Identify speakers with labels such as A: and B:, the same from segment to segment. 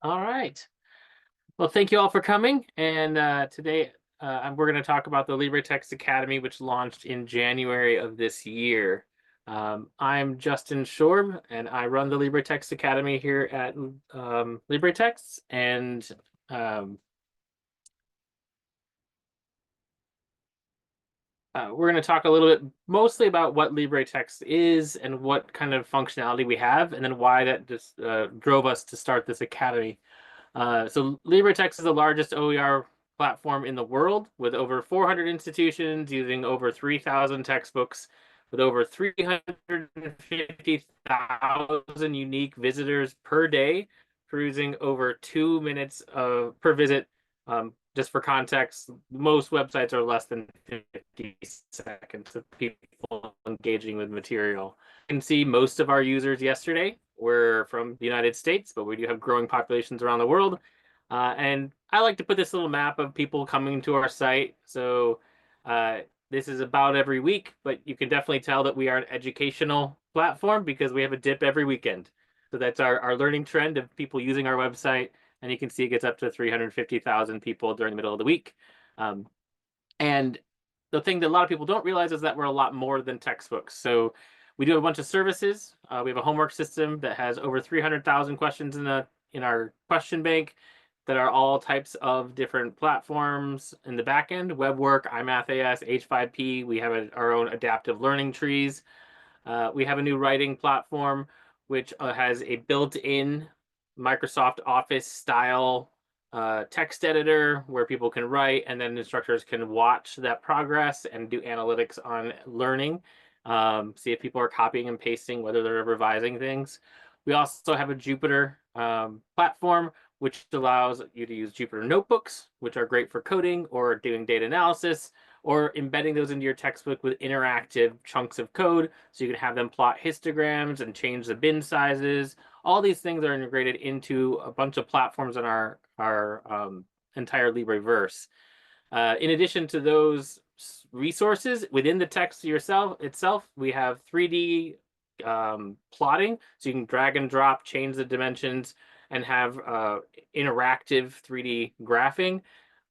A: All right. Well, thank you all for coming. And today we're going to talk about the LibreTexts Academy, which launched in January of this year. I'm Justin Shorb, and I run the LibreTexts Academy here at LibreTexts. And um, we're going to talk a little bit mostly about what LibreText is and what kind of functionality we have, and then why that just drove us to start this academy. So LibreText is the largest OER platform in the world with over 400 institutions using over 3,000 textbooks with over 350,000 unique visitors per day, perusing over 2 minutes per visit. Just for context, most websites are less than 50 seconds of people engaging with material. You can see most of our users yesterday were from the United States, but we do have growing populations around the world. And I like to put this little map of people coming to our site. So this is about every week, but you can definitely tell that we are an educational platform because we have a dip every weekend. So that's our learning trend of people using our website. And you can see it gets up to 350,000 people during the middle of the week. And the thing that a lot of people don't realize is that we're a lot more than textbooks. So we do have a bunch of services. We have a homework system that has over 300,000 questions in our question bank that are all types of different platforms in the back end: WebWork, iMathAS, H5P. We have our own adaptive learning trees. We have a new writing platform, which has a built-in Microsoft Office style text editor where people can write, and then instructors can watch that progress and do analytics on learning, see if people are copying and pasting, whether they're revising things. We also have a Jupyter platform, which allows you to use Jupyter notebooks, which are great for coding or doing data analysis, or embedding those into your textbook with interactive chunks of code so you can have them plot histograms and change the bin sizes. All these things are integrated into a bunch of platforms in our entire LibreVerse. In addition to those resources within the text itself, we have 3D plotting, so you can drag and drop, change the dimensions, and have interactive 3D graphing.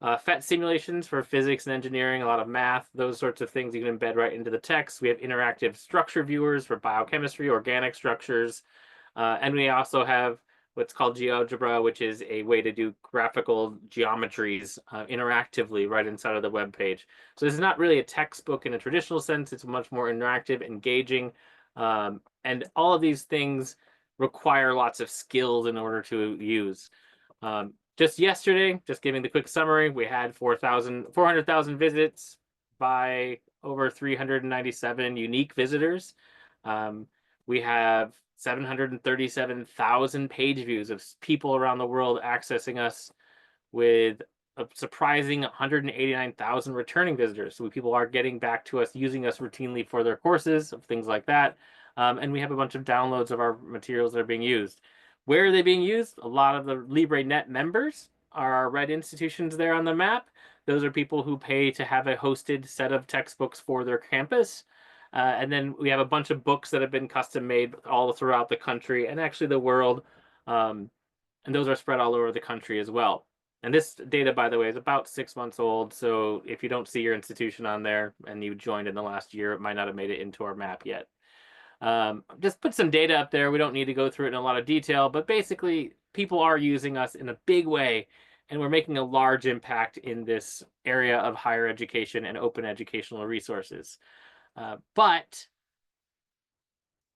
A: PhET simulations for physics and engineering, a lot of math, those sorts of things you can embed right into the text. We have interactive structure viewers for biochemistry, organic structures, and we also have what's called GeoGebra, which is a way to do graphical geometries interactively right inside of the web page. So this is not really a textbook in a traditional sense. It's much more interactive, engaging, and all of these things require lots of skills in order to use. Just yesterday, just giving the quick summary, we had 400,000 visits by over 397 unique visitors. We have 737,000 page views of people around the world accessing us, with a surprising 189,000 returning visitors. So people are getting back to us, using us routinely for their courses, of things like that. And we have a bunch of downloads of our materials that are being used. Where are they being used? A lot of the LibreNet members are our red institutions there on the map. Those are people who pay to have a hosted set of textbooks for their campus. And then we have a bunch of books that have been custom made all throughout the country and actually the world. And those are spread all over the country as well. And this data, by the way, is about 6 months old. So if you don't see your institution on there and you joined in the last year, it might not have made it into our map yet. Just put some data up there. We don't need to go through it in a lot of detail, but basically people are using us in a big way, and we're making a large impact in this area of higher education and open educational resources. But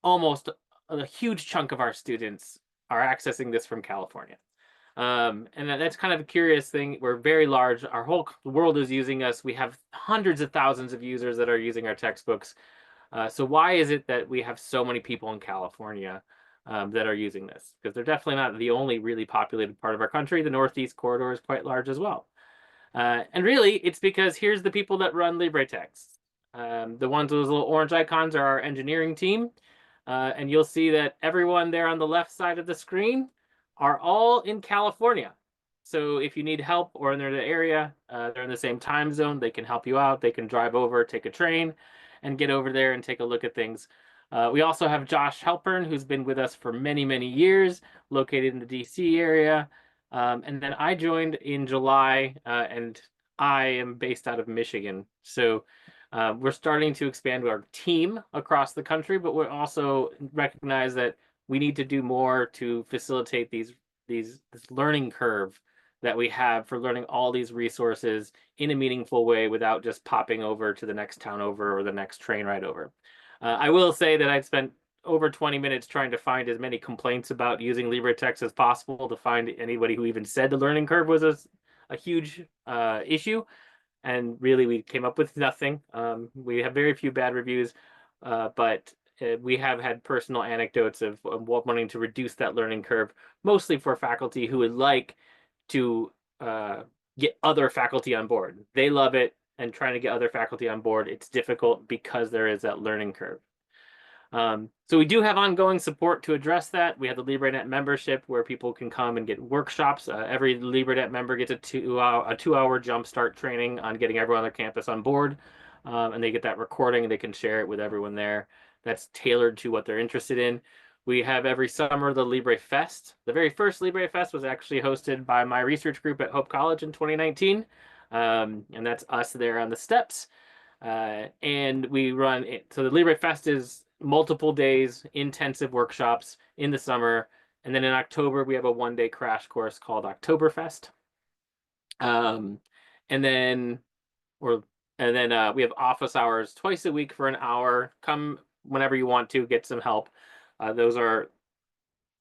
A: almost a huge chunk of our students are accessing this from California. And that's kind of a curious thing. We're very large. Our whole world is using us. We have hundreds of thousands of users that are using our textbooks. So why is it that we have so many people in California that are using this? Because they're definitely not the only really populated part of our country. The Northeast corridor is quite large as well. And really, it's because here's the people that run LibreTexts. The ones with those little orange icons are our engineering team. And you'll see that everyone there on the left side of the screen are all in California. So if you need help or in the area, they're in the same time zone, they can help you out. They can drive over, take a train, and get over there and take a look at things. We also have Josh Halpern, who's been with us for many, many years, located in the DC area. And then I joined in July, and I am based out of Michigan. So we're starting to expand our team across the country, but we also recognize that we need to do more to facilitate this learning curve that we have for learning all these resources in a meaningful way without just popping over to the next town over or the next train ride over. I will say that I spent over 20 minutes trying to find as many complaints about using LibreText as possible to find anybody who even said the learning curve was a huge issue. And really, we came up with nothing. We have very few bad reviews, but we have had personal anecdotes of wanting to reduce that learning curve, mostly for faculty who would like to uh, get other faculty on board. They love it, and trying to get other faculty on board, it's difficult because there is that learning curve. So we do have ongoing support to address that. We have the LibreNet membership where people can come and get workshops. Every LibreNet member gets a 2-hour jumpstart training on getting everyone on their campus on board. And they get that recording and they can share it with everyone there. That's tailored to what they're interested in. We have every summer the LibreFest. The very first LibreFest was actually hosted by my research group at Hope College in 2019. And that's us there on the steps. And we run it. So the LibreFest is multiple days, intensive workshops in the summer. And then in October, we have a 1-day crash course called Oktoberfest. And then we have office hours twice a week for an hour. Come whenever you want to get some help. Those are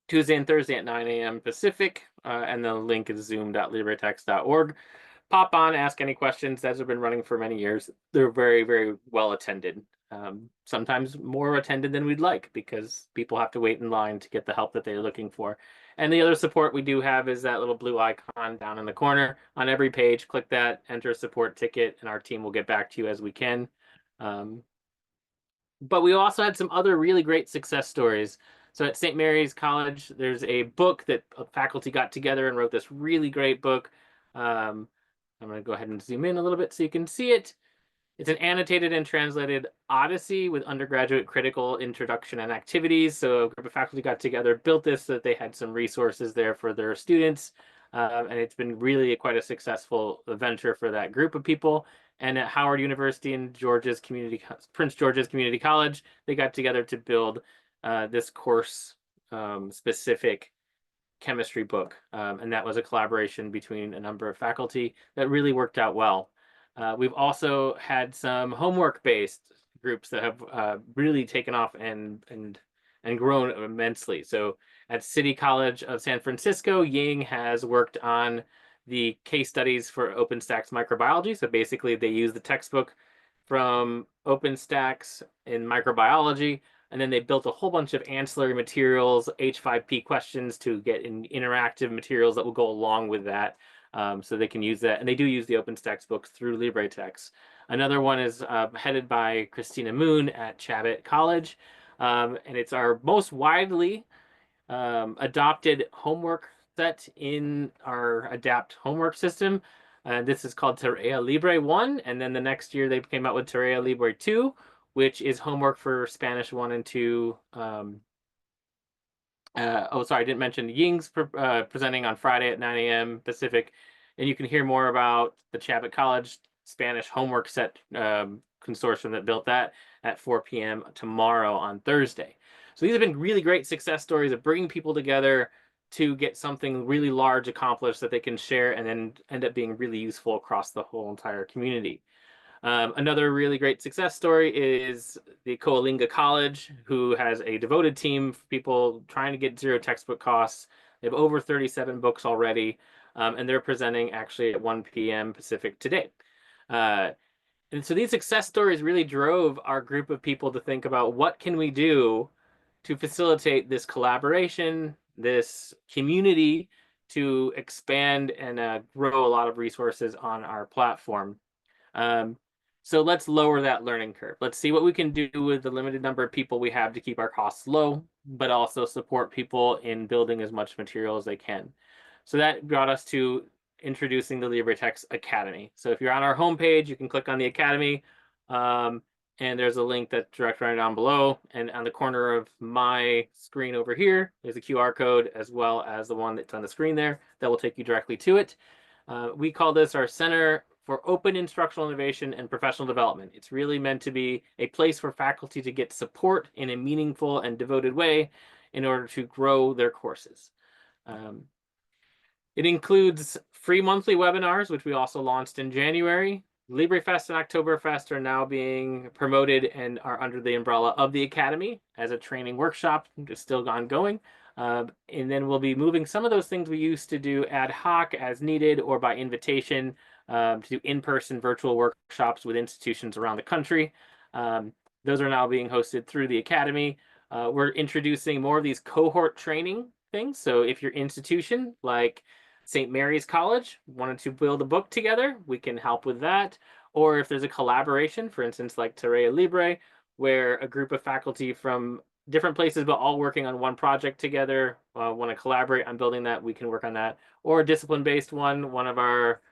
A: Tuesday and Thursday at 9 a.m. Pacific. And the link is zoom.libretext.org. Pop on, ask any questions. Those have been running for many years. They're very, very well attended. Sometimes more attended than we'd like because people have to wait in line to get the help that they're looking for. And the other support we do have is that little blue icon down in the corner on every page. Click that, enter a support ticket, and our team will get back to you as we can. But we also had some other really great success stories. So at St. Mary's College, there's a book that faculty got together and wrote this really great book. I'm going to go ahead and zoom in a little bit so you can see it. It's an annotated and translated Odyssey with undergraduate critical introduction and activities. So a group of faculty got together, built this so that they had some resources there for their students. And it's been really quite a successful venture for that group of people. And at Howard University and Prince George's Community College, they got together to build this course specific chemistry book. And that was a collaboration between a number of faculty that really worked out well. We've also had some homework-based groups that have really taken off and grown immensely. So at City College of San Francisco, Ying has worked on the case studies for OpenStax microbiology. So basically, they use the textbook from OpenStax in microbiology, and then they built a whole bunch of ancillary materials, H5P questions to get in interactive materials that will go along with that. So they can use that. And they do use the OpenStax books through LibreText. Another one is headed by Christina Moon at Chabot College. And it's our most widely adopted homework set in our ADAPT homework system. This is called Tarea Libre 1. And then the next year they came out with Tarea Libre 2, which is homework for Spanish 1 and 2. Sorry, I didn't mention Ying's presenting on Friday at 9 a.m. Pacific. And you can hear more about the Chabot College Spanish homework set consortium that built that at 4 p.m. tomorrow on Thursday. So these have been really great success stories of bringing people together to get something really large accomplished that they can share and then end up being really useful across the whole entire community. Another really great success story is the Coalinga College, who has a devoted team for people trying to get zero textbook costs. They have over 37 books already, and they're presenting actually at 1 p.m. Pacific today. And so these success stories really drove our group of people to think about what can we do to facilitate this collaboration, this community to expand and grow a lot of resources on our platform. So let's lower that learning curve. Let's see what we can do with the limited number of people we have to keep our costs low, but also support people in building as much material as they can. So that brought us to introducing the LibreTexts Academy. So if you're on our homepage, you can click on the Academy. And there's a link that's direct right down below. And on the corner of my screen over here is a QR code, as well as the one that's on the screen there that will take you directly to it. We call this our Center for Open Instructional Innovation and Professional Development. It's really meant to be a place for faculty to get support in a meaningful and devoted way in order to grow their courses. It includes free monthly webinars, which we also launched in January. LibreFest and Oktoberfest are now being promoted and are under the umbrella of the Academy as a training workshop, just still ongoing. And then we'll be moving some of those things we used to do ad hoc as needed or by invitation to do in-person virtual workshops with institutions around the country. Those are now being hosted through the Academy. We're introducing more of these cohort training things. So if your institution, like St. Mary's College, wanted to build a book together, we can help with that. Or if there's a collaboration, for instance, like Tarea Libre, where a group of faculty from different places, but all working on one project together, want to collaborate on building that, we can work on that. Or a discipline-based one of our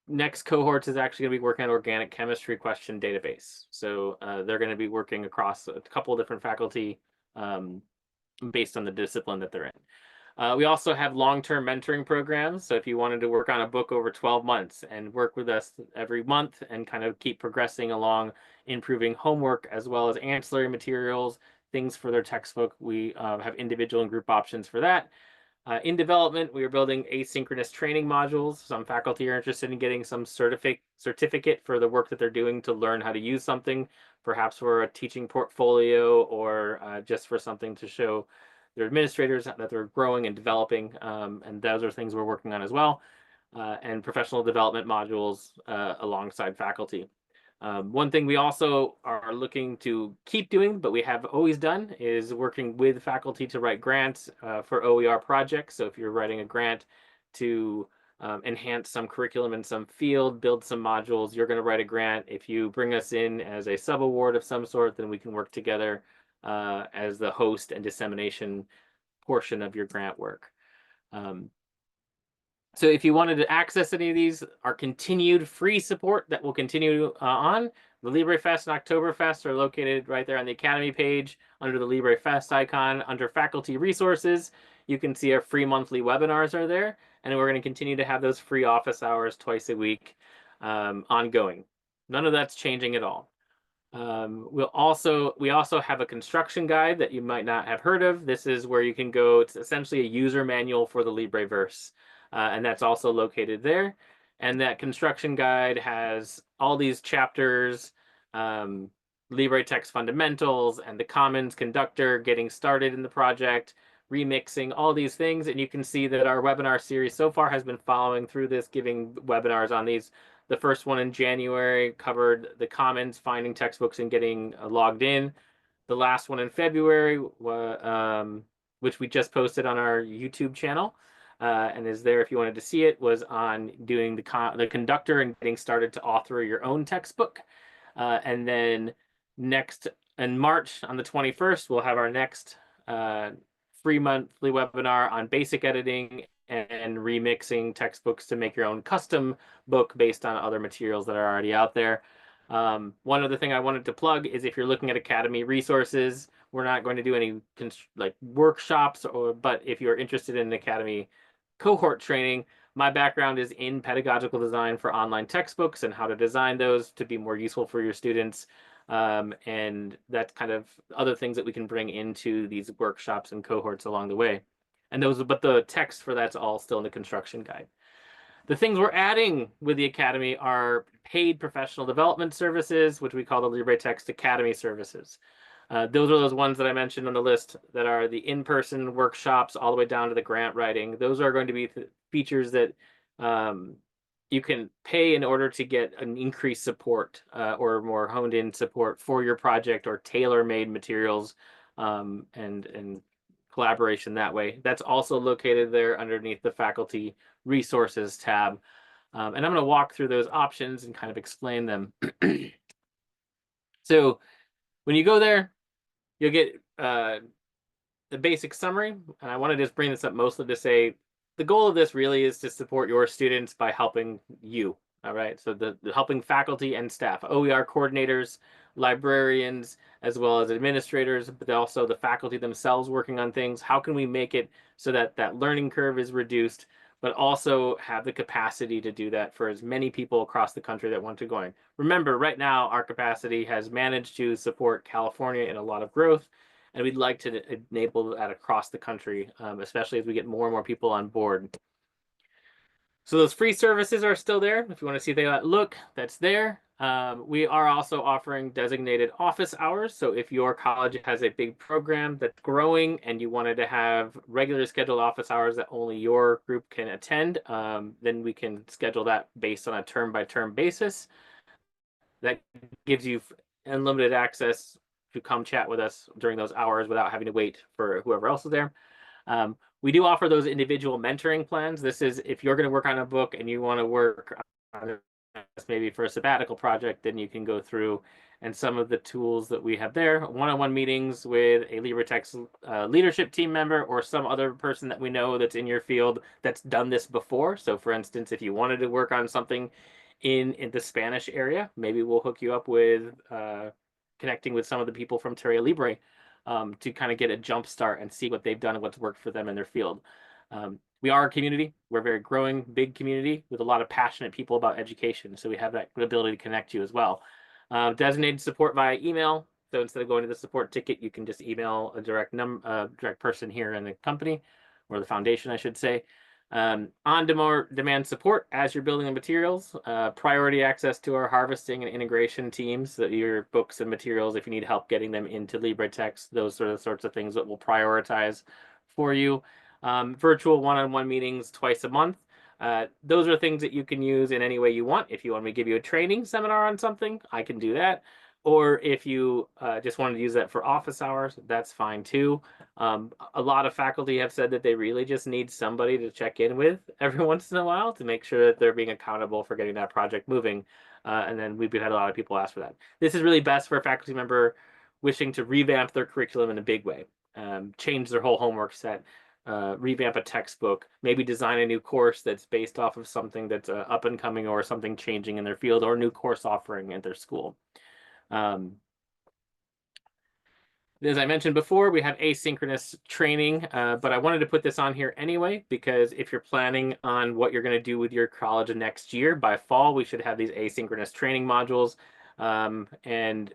A: next cohorts is actually going to be working on organic chemistry question database. So they're going to be working across a couple of different faculty based on the discipline that they're in. We also have long-term mentoring programs. So if you wanted to work on a book over 12 months and work with us every month and kind of keep progressing along, improving homework as well as ancillary materials, things for their textbook, we have individual and group options for that. In development, we are building asynchronous training modules. Some faculty are interested in getting some certificate for the work that they're doing to learn how to use something, perhaps for a teaching portfolio or just for something to show their administrators that they're growing and developing. And those are things we're working on as well. And professional development modules alongside faculty. One thing we also are looking to keep doing, but we have always done, is working with faculty to write grants for OER projects. So if you're writing a grant to enhance some curriculum in some field, build some modules, you're going to write a grant. If you bring us in as a sub-award of some sort, then we can work together as the host and dissemination portion of your grant work. So if you wanted to access any of these, our continued free support that will continue on, the LibreFest and Oktoberfest are located right there on the Academy page under the LibreFest icon. Under faculty resources, you can see our free monthly webinars are there, and we're going to continue to have those free office hours twice a week ongoing. None of that's changing at all. We also have a construction guide that you might not have heard of. This is where you can go. It's essentially a user manual for the LibreVerse. And that's also located there. And that construction guide has all these chapters, LibreTexts fundamentals and the commons conductor, getting started in the project, remixing, all these things. And you can see that our webinar series so far has been following through this, giving webinars on these. The first one in January covered the commons, finding textbooks and getting logged in. The last one in February, which we just posted on our YouTube channel, and is there if you wanted to see it, was on doing the conductor and getting started to author your own textbook. And then next in March on the 21st, we'll have our next free monthly webinar on basic editing and remixing textbooks to make your own custom book based on other materials that are already out there. One other thing I wanted to plug is if you're looking at Academy resources, we're not going to do any like workshops, but if you're interested in Academy cohort training, my background is in pedagogical design for online textbooks and how to design those to be more useful for your students. And that's kind of other things that we can bring into these workshops and cohorts along the way. And but the text for that's all still in the construction guide. The things we're adding with the Academy are paid professional development services, which we call the LibreTexts Academy services. Those are those ones that I mentioned on the list that are the in-person workshops all the way down to the grant writing. Those are going to be features that you can pay in order to get an increased support or more honed-in support for your project or tailor-made materials and collaboration that way. That's also located there underneath the faculty resources tab. And I'm going to walk through those options and kind of explain them. So when you go there, you'll get the basic summary. And I want to just bring this up mostly to say the goal of this really is to support your students by helping you. All right, so the helping faculty and staff, OER coordinators, librarians, as well as administrators, but also the faculty themselves working on things. How can we make it so that that learning curve is reduced, but also have the capacity to do that for as many people across the country that want to go in? Remember, right now, our capacity has managed to support California in a lot of growth, and we'd like to enable that across the country, especially as we get more and more people on board. So those free services are still there. If you want to see how that look, that's there. We are also offering designated office hours. So if your college has a big program that's growing and you wanted to have regular scheduled office hours that only your group can attend, then we can schedule that based on a term-by-term basis. That gives you unlimited access to come chat with us during those hours without having to wait for whoever else is there. We do offer those individual mentoring plans. This is if you're going to work on a book and you want to work on maybe for a sabbatical project, then you can go through and some of the tools that we have there, one-on-one meetings with a LibreTexts leadership team member or some other person that we know that's in your field that's done this before. So for instance, if you wanted to work on something in the Spanish area, maybe we'll hook you up with connecting with some of the people from Terra Libre to kind of get a jump start and see what they've done and what's worked for them in their field. We are a community. We're a very growing, big community with a lot of passionate people about education. So we have that ability to connect you as well. Designated support via email. So instead of going to the support ticket, you can just email a direct person here in the company or the foundation, I should say. On-demand support as you're building the materials, priority access to our harvesting and integration teams, that your books and materials, if you need help getting them into LibreTexts, those are the sorts of things that we'll prioritize for you. Virtual one-on-one meetings twice a month. Those are things that you can use in any way you want. If you want me to give you a training seminar on something, I can do that. Or if you just wanted to use that for office hours, that's fine too. A lot of faculty have said that they really just need somebody to check in with every once in a while to make sure that they're being accountable for getting that project moving. And then we've had a lot of people ask for that. This is really best for a faculty member wishing to revamp their curriculum in a big way, change their whole homework set, revamp a textbook, maybe design a new course that's based off of something that's up and coming or something changing in their field or a new course offering at their school. As I mentioned before, we have asynchronous training, but I wanted to put this on here anyway, because if you're planning on what you're going to do with your college next year, by fall, we should have these asynchronous training modules. And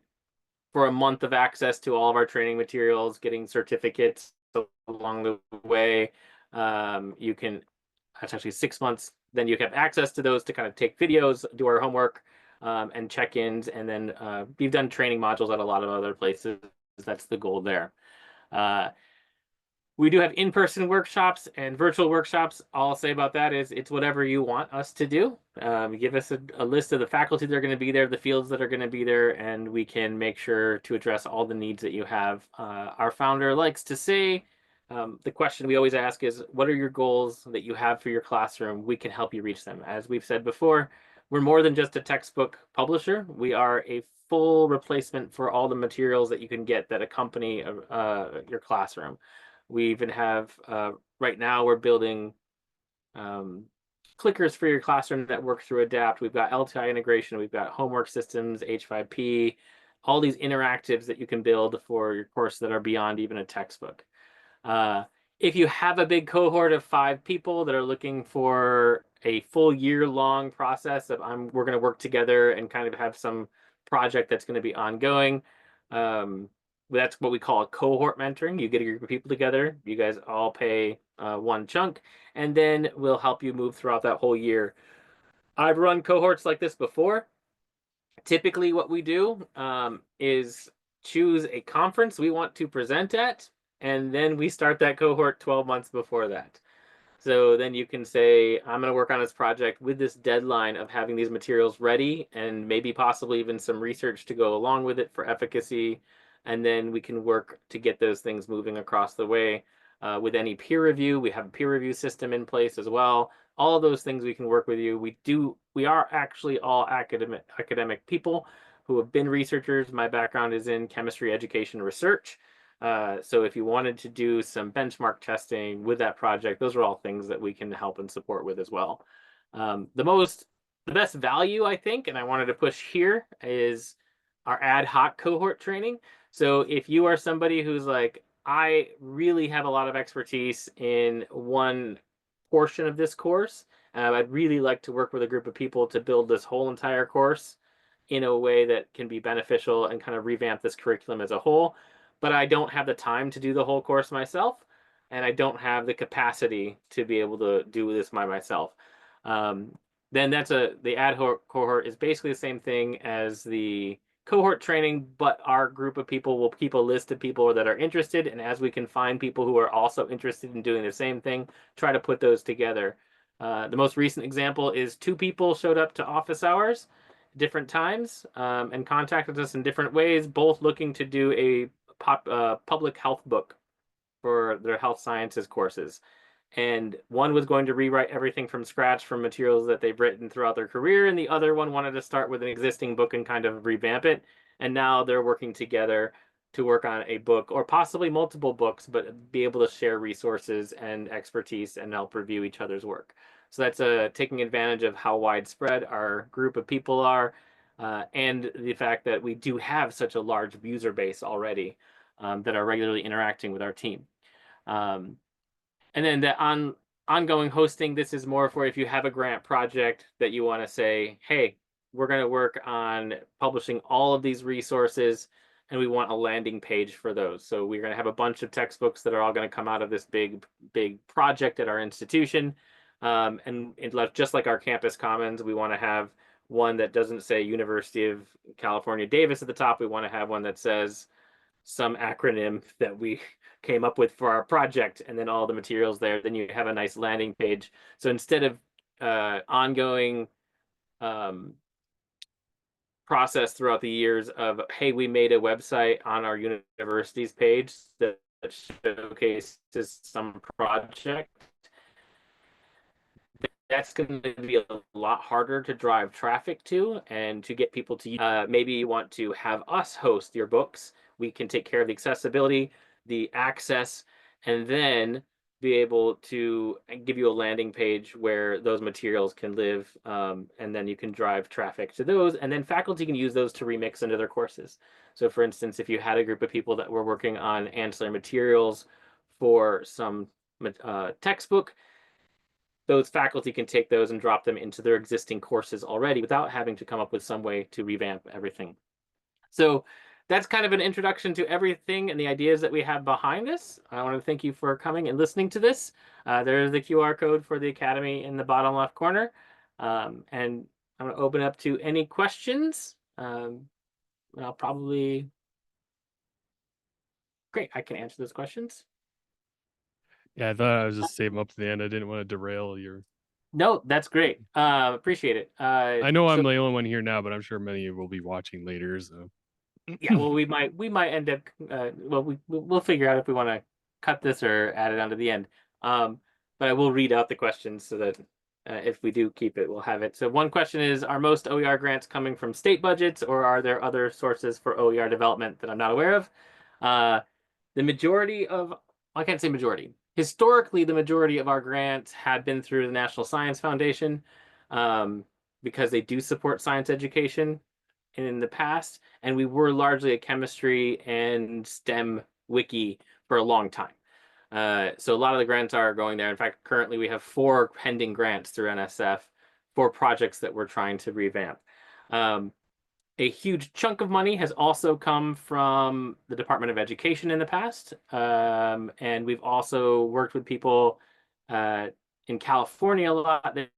A: for a month of access to all of our training materials, getting certificates along the way, you can, that's actually 6 months, then you have access to those to kind of take videos, do our homework, and check-ins, and then we've done training modules at a lot of other places. That's the goal there. We do have in-person workshops and virtual workshops. All I'll say about that is it's whatever you want us to do. Give us a list of the faculty that are going to be there, the fields that are going to be there, and we can make sure to address all the needs that you have. Our founder likes to say, the question we always ask is, what are your goals that you have for your classroom? We can help you reach them. As we've said before, we're more than just a textbook publisher. We are a full replacement for all the materials that you can get that accompany your classroom. We even have, right now, we're building clickers for your classroom that work through Adapt. We've got LTI integration. We've got homework systems, H5P, all these interactives that you can build for your course that are beyond even a textbook. If you have a big cohort of 5 people that are looking for a full year-long process of we're going to work together and kind of have some project that's going to be ongoing, that's what we call a cohort mentoring. You get a group of people together, you guys all pay one chunk, and then we'll help you move throughout that whole year. I've run cohorts like this before. Typically what we do is choose a conference we want to present at, and then we start that cohort 12 months before that. So then you can say, I'm going to work on this project with this deadline of having these materials ready and maybe possibly even some research to go along with it for efficacy. And then we can work to get those things moving across the way. With any peer review, we have a peer review system in place as well. All of those things we can work with you. We are actually all academic people who have been researchers. My background is in chemistry education research. So if you wanted to do some benchmark testing with that project, those are all things that we can help and support with as well. The most The best value, I think, and I wanted to push here, is our ad hoc cohort training. So if you are somebody who's like, I really have a lot of expertise in one portion of this course, I'd really like to work with a group of people to build this whole entire course in a way that can be beneficial and kind of revamp this curriculum as a whole. But I don't have the time to do the whole course myself, and I don't have the capacity to be able to do this by myself. Um, then the ad hoc cohort is basically the same thing as the cohort training, but our group of people will keep a list of people that are interested, and as we can find people who are also interested in doing the same thing, try to put those together. The most recent example is two people showed up to office hours different times, and contacted us in different ways, both looking to do a public health book for their health sciences courses. And one was going to rewrite everything from scratch from materials that they've written throughout their career, and the other one wanted to start with an existing book and kind of revamp it. And now they're working together to work on a book or possibly multiple books, but be able to share resources and expertise and help review each other's work. So that's taking advantage of how widespread our group of people are, and the fact that we do have such a large user base already, that are regularly interacting with our team. Um, and then the ongoing hosting, this is more for if you have a grant project that you want to say, hey, we're going to work on publishing all of these resources and we want a landing page for those. So we're going to have a bunch of textbooks that are all going to come out of this big project at our institution. And just like our campus commons, we want to have one that doesn't say University of California, Davis at the top. We want to have one that says some acronym that we came up with for our project, and then all the materials there. Then you have a nice landing page. So instead of ongoing um, process throughout the years of, hey, we made a website on our university's page that showcases some project, that's going to be a lot harder to drive traffic to and to get people to maybe you want to have us host your books. We can take care of the accessibility, the access, and then be able to give you a landing page where those materials can live, and then you can drive traffic to those, and then faculty can use those to remix into their courses. So for instance, if you had a group of people that were working on ancillary materials for some textbook, those faculty can take those and drop them into their existing courses already without having to come up with some way to revamp everything. So that's kind of an introduction to everything and the ideas that we have behind this. I want to thank you for coming and listening to this. There's the QR code for the Academy in the bottom left corner. And I'm going to open up to any questions. I'll probably... Great, I can answer those questions.
B: Yeah, I thought I was just saving up to the end. I didn't want to derail your...
A: No, that's great. Appreciate it.
B: I know I'm the only one here now, but I'm sure many will be watching later. So
A: yeah, well, we might end up. Well, we'll figure out if we want to cut this or add it onto the end. But I will read out the questions so that if we do keep it, we'll have it. So one question is: are most OER grants coming from state budgets, or are there other sources for OER development that I'm not aware of? Uh, the majority of, I can't say majority. Historically, the majority of our grants had been through the National Science Foundation, because they do support science education in the past, and we were largely a chemistry and STEM wiki for a long time. So a lot of the grants are going there. In fact, currently we have 4 pending grants through NSF for projects that we're trying to revamp. A huge chunk of money has also come from the Department of Education in the past. And we've also worked with people in California a lot. They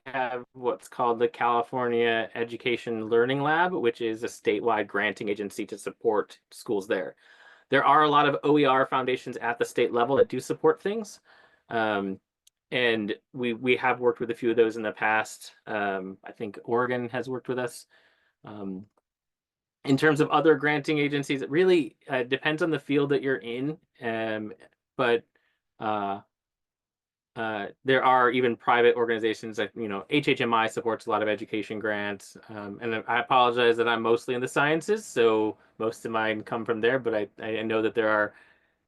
A: have what's called the California Education Learning Lab, which is a statewide granting agency to support schools there. There are a lot of OER foundations at the state level that do support things. And we have worked with a few of those in the past. I think Oregon has worked with us. In terms of other granting agencies, it really depends on the field that you're in. But there are even private organizations that, HHMI supports a lot of education grants. And I apologize that I'm mostly in the sciences, so most of mine come from there, but I know that there are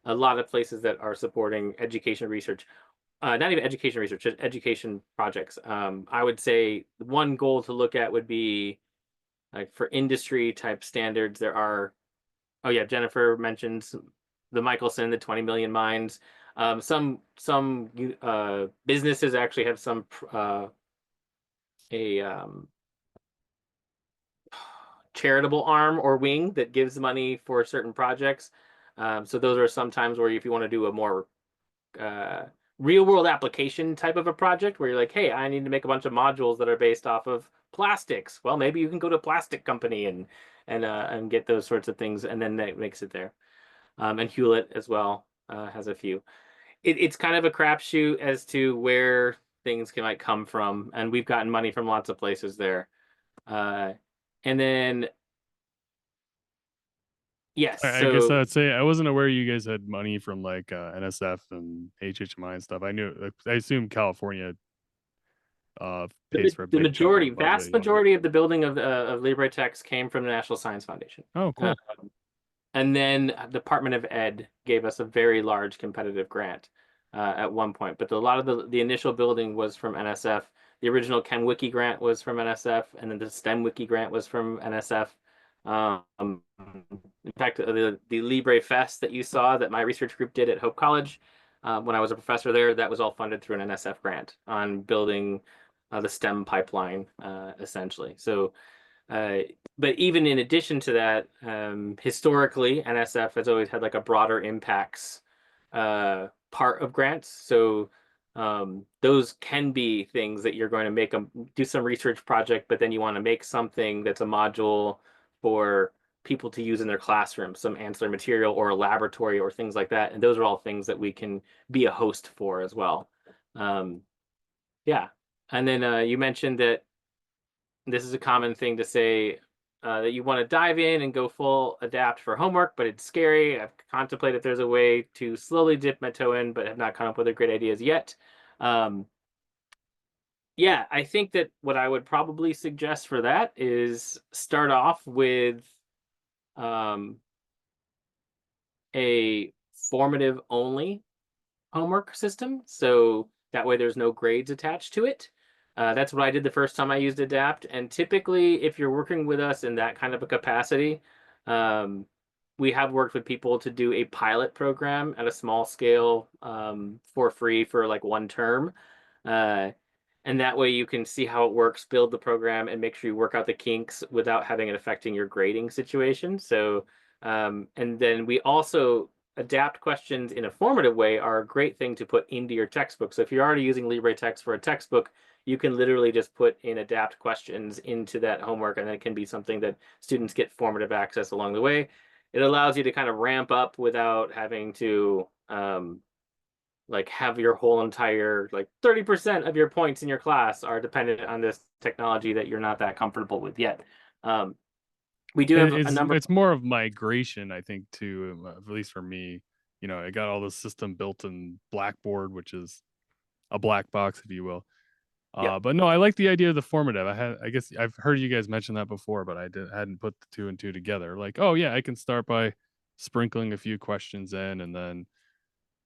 A: a lot of places that are supporting education research. not even education research, just education projects. I would say one goal to look at would be like for industry type standards. There are, oh yeah, Jennifer mentions the Michelson, the 20 million minds. Some businesses actually have some a charitable arm or wing that gives money for certain projects. So those are sometimes where if you want to do a more uh, real world application type of a project where you're like, hey, I need to make a bunch of modules that are based off of plastics. Well, maybe you can go to a plastic company and get those sorts of things, and then that makes it there. And Hewlett as well has a few. It's kind of a crapshoot as to where things might come from, and we've gotten money from lots of places there. Uh, and then yes,
B: I guess
A: so
B: I'd say I wasn't aware you guys had money from like NSF and HHMI and stuff. I knew, I assume California pays for a
A: the
B: big chunk of the
A: majority,
B: budget.
A: vast
B: Yeah.
A: majority of the building of LibreTexts came from the National Science Foundation.
B: Oh,
A: Uh,
B: cool.
A: and then Department of Ed gave us a very large competitive grant at one point. But a lot of the initial building was from NSF. The original ChemWiki grant was from NSF, and then the STEMWiki grant was from NSF. In fact, the LibreFest that you saw that my research group did at Hope College when I was a professor there, that was all funded through an NSF grant on building the STEM pipeline, essentially. So uh, but even in addition to that, historically, NSF has always had like a broader impacts part of grants. So those can be things that you're going to make them do some research project, but then you want to make something that's a module for people to use in their classroom, some ancillary material or a laboratory or things like that. And those are all things that we can be a host for as well. Um, yeah. And then you mentioned that this is a common thing to say that you want to dive in and go full adapt for homework, but it's scary. I've contemplated if there's a way to slowly dip my toe in, but have not come up with great ideas yet. Um, yeah, I think that what I would probably suggest for that is start off with um, a formative only homework system. So that way there's no grades attached to it. That's what I did the first time I used Adapt. And typically, if you're working with us in that kind of a capacity, um, we have worked with people to do a pilot program at a small scale for free for like one term. Uh, and that way you can see how it works, build the program, and make sure you work out the kinks without having it affecting your grading situation. So, and then we also adapt questions in a formative way are a great thing to put into your textbook. So if you're already using LibreText for a textbook, you can literally just put in adapt questions into that homework, and it can be something that students get formative access along the way. It allows you to kind of ramp up without having to like have your whole entire like 30% of your points in your class are dependent on this technology that you're not that comfortable with yet. Um, we do have a number.
B: It's more of migration, I think, too, at least for me. You know, I got all the system built in Blackboard, which is a black box, if you will.
A: Yeah,
B: But no, I like the idea of the formative. I guess I've heard you guys mention that before, but hadn't put the two and two together. Like, oh yeah, I can start by sprinkling a few questions in, and then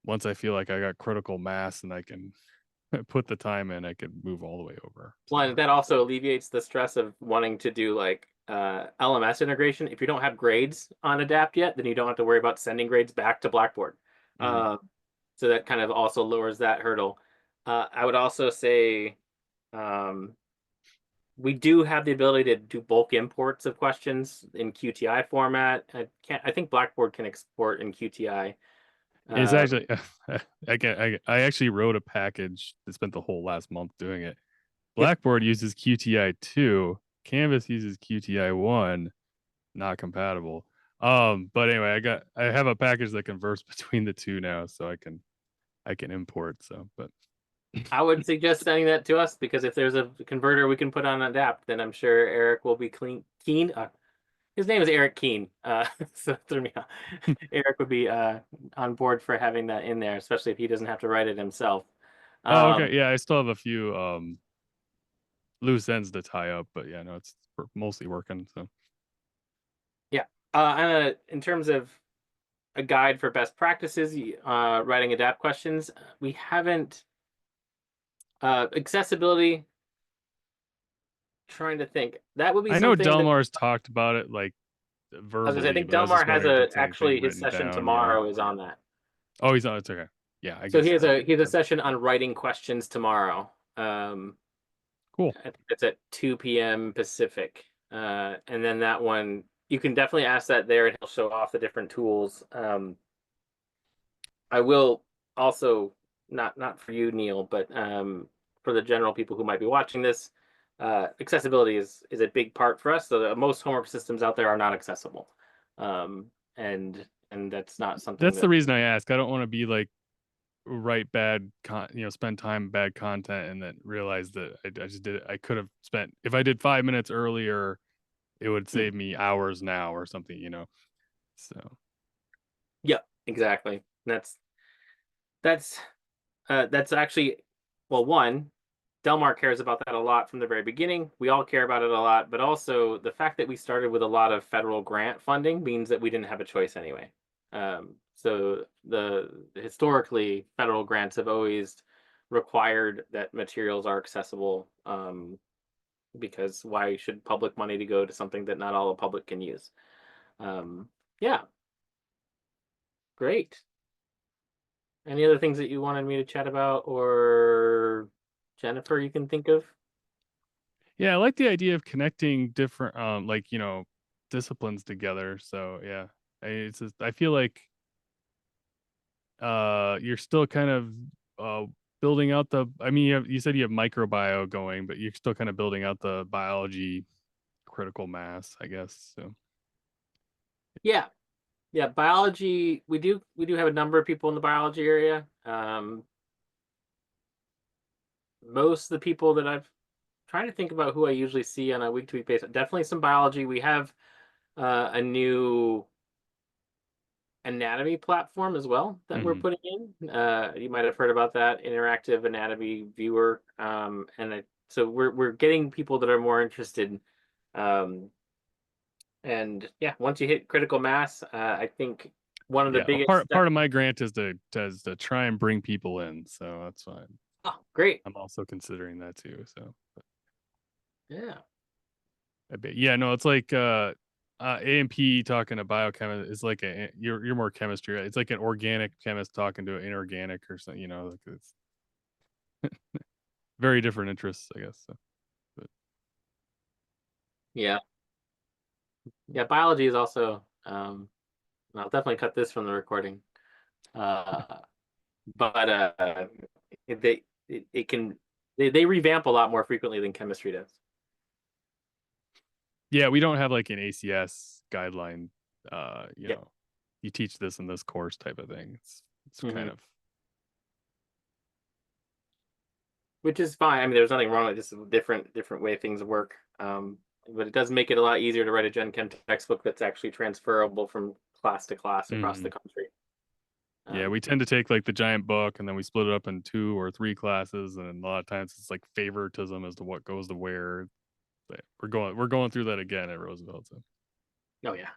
B: once I feel like I got critical mass and I can put the time in, I can move all the way over. So
A: one that also alleviates the stress of wanting to do like LMS integration. If you don't have grades on Adapt yet, then you don't have to worry about sending grades back to Blackboard.
B: mhm.
A: Uh, so that kind of also lowers that hurdle. I would also say um, we do have the ability to do bulk imports of questions in QTI format. I think Blackboard can export in QTI.
B: It's
A: Uh,
B: actually I actually wrote a package that spent the whole last month doing it.
A: yep.
B: Blackboard uses QTI 2, Canvas uses QTI 1, not compatible. But anyway, I have a package that converts between the two now, so I can import. So, but
A: I would suggest sending that to us because if there's a converter we can put on Adapt, then I'm sure Eric will be keen. His name is Eric Keen, so it threw me off. Eric would be on board for having that in there, especially if he doesn't have to write it himself.
B: oh, okay,
A: Um,
B: yeah, I still have a few loose ends to tie up, but yeah, no, it's mostly working. So,
A: yeah. In terms of a guide for best practices, writing adapt questions, we haven't. Accessibility. Trying to think. That would be
B: I know
A: something that
B: Delmar's talked about it like
A: I was gonna say. I
B: verbally,
A: think
B: but I was just
A: Delmar has
B: wondering if it's
A: actually
B: anything
A: his
B: written
A: session
B: down. Yeah.
A: tomorrow is on that.
B: Oh, he's on. It's okay. Yeah, I
A: So
B: guess.
A: he has a session on writing questions tomorrow.
B: Cool.
A: I think it's at 2 p.m. Pacific. And then that one you can definitely ask that there, and he'll show off the different tools. I will also not for you, Neil, but for the general people who might be watching this, accessibility is a big part for us. So that most homework systems out there are not accessible, and that's not something
B: That's
A: that.
B: the reason I ask. I don't want to be like write bad spend time bad content and then realize that I just did it. I could have spent, if I did 5 minutes earlier, it would save me hours now or something. So
A: Yeah, exactly. That's that's actually, well, one, Delmar cares about that a lot from the very beginning. We all care about it a lot, but also the fact that we started with a lot of federal grant funding means that we didn't have a choice anyway. So historically, federal grants have always required that materials are accessible, because why should public money to go to something that not all the public can use? Yeah, great. Any other things that you wanted me to chat about, or Jennifer, you can think of?
B: yeah, I like the idea of connecting different disciplines together. So yeah, I feel like you're still kind of building out the, I mean, you said you have microbio going, but you're still kind of building out the biology critical mass, I guess. So
A: Yeah, yeah. Biology. We do have a number of people in the biology area. Most of the people that I've trying to think about who I usually see on a week to week basis. Definitely some biology. We have a new anatomy platform as well that we're
B: mhm.
A: putting in. You might have heard about that interactive anatomy viewer. So we're getting people that are more interested. Um, and yeah, once you hit critical mass, I think one of the
B: Yeah, well,
A: biggest
B: part
A: steps.
B: of my grant is to try and bring people in, so that's fine.
A: Oh, great.
B: I'm also considering that too. So,
A: Yeah.
B: yeah, no, it's like AMP talking to biochemist is like you're more chemistry, right? It's like an organic chemist talking to an inorganic or something. Like it's very different interests, I guess. So, but
A: Yeah. Yeah. Biology is also, I'll definitely cut this from the recording. Uh, but it can, they revamp a lot more frequently than chemistry does.
B: yeah, we don't have like an ACS guideline.
A: Yeah.
B: You teach this in this course type of thing. It's kind
A: Hmm.
B: of.
A: Which is fine. I mean, there's nothing wrong with this. Is a different way things work. But it does make it a lot easier to write a Gen Chem textbook that's actually transferable from class to class across the
B: Mhm.
A: country.
B: Yeah,
A: Um,
B: we tend to take like the giant book and then we split it up in 2 or 3 classes, and a lot of times it's like favoritism as to what goes to where. But we're going through that again at Roosevelt. So
A: oh yeah.